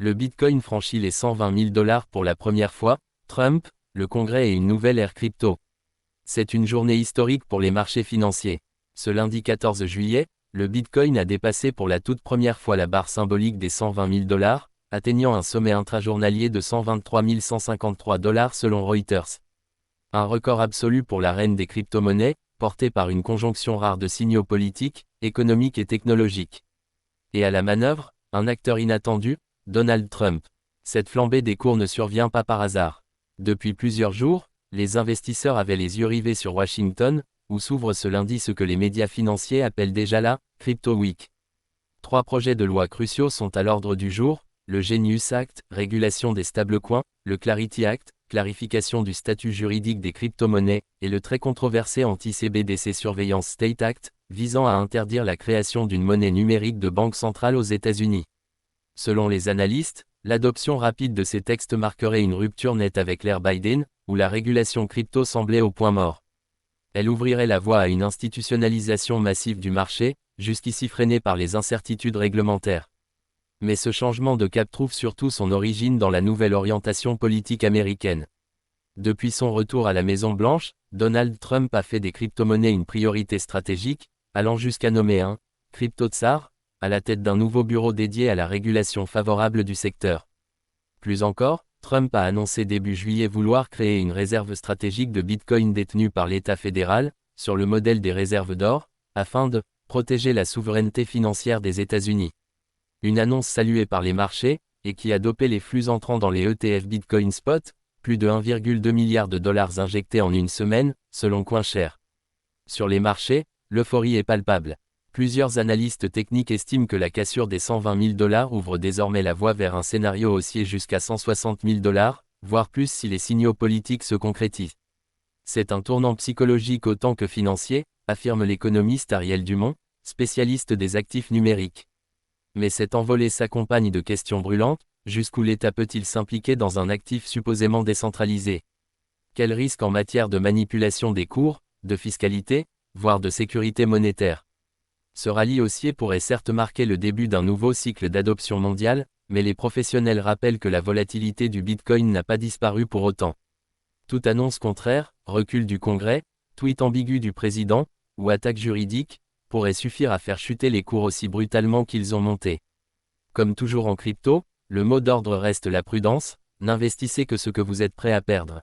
Le Bitcoin franchit les 120 000 $ pour la première fois, Trump, le Congrès et une nouvelle ère crypto. C'est une journée historique pour les marchés financiers. Ce lundi 14 juillet, le Bitcoin a dépassé pour la toute première fois la barre symbolique des 120 000 $, atteignant un sommet intrajournalier de 123 153 $ selon Reuters. Un record absolu pour la reine des crypto-monnaies, porté par une conjonction rare de signaux politiques, économiques et technologiques. Et à la manœuvre, un acteur inattendu, Donald Trump. Cette flambée des cours ne survient pas par hasard. Depuis plusieurs jours, les investisseurs avaient les yeux rivés sur Washington, où s'ouvre ce lundi ce que les médias financiers appellent déjà la « Crypto Week ». 3 projets de loi cruciaux sont à l'ordre du jour, le Genius Act, régulation des stablecoins, le Clarity Act, clarification du statut juridique des crypto-monnaies, et le très controversé anti-CBDC Surveillance State Act, visant à interdire la création d'une monnaie numérique de banque centrale aux États-Unis. Selon les analystes, l'adoption rapide de ces textes marquerait une rupture nette avec l'ère Biden, où la régulation crypto semblait au point mort. Elle ouvrirait la voie à une institutionnalisation massive du marché, jusqu'ici freinée par les incertitudes réglementaires. Mais ce changement de cap trouve surtout son origine dans la nouvelle orientation politique américaine. Depuis son retour à la Maison-Blanche, Donald Trump a fait des crypto-monnaies une priorité stratégique, allant jusqu'à nommer un « crypto-tsar » à la tête d'un nouveau bureau dédié à la régulation favorable du secteur. Plus encore, Trump a annoncé début juillet vouloir créer une réserve stratégique de Bitcoin détenue par l'État fédéral, sur le modèle des réserves d'or, afin de protéger la souveraineté financière des États-Unis. Une annonce saluée par les marchés, et qui a dopé les flux entrants dans les ETF Bitcoin Spot, plus de 1,2 milliard de dollars injectés en une semaine, selon CoinShares. Sur les marchés, l'euphorie est palpable. Plusieurs analystes techniques estiment que la cassure des 120 000 $ ouvre désormais la voie vers un scénario haussier jusqu'à 160 000 $, voire plus si les signaux politiques se concrétisent. C'est un tournant psychologique autant que financier, affirme l'économiste Ariel Dumont, spécialiste des actifs numériques. Mais cette envolée s'accompagne de questions brûlantes, jusqu'où l'État peut-il s'impliquer dans un actif supposément décentralisé? Quels risques en matière de manipulation des cours, de fiscalité, voire de sécurité monétaire? Ce rallye haussier pourrait certes marquer le début d'un nouveau cycle d'adoption mondiale, mais les professionnels rappellent que la volatilité du Bitcoin n'a pas disparu pour autant. Toute annonce contraire, recul du Congrès, tweet ambigu du président, ou attaque juridique, pourrait suffire à faire chuter les cours aussi brutalement qu'ils ont monté. Comme toujours en crypto, le mot d'ordre reste la prudence, n'investissez que ce que vous êtes prêt à perdre.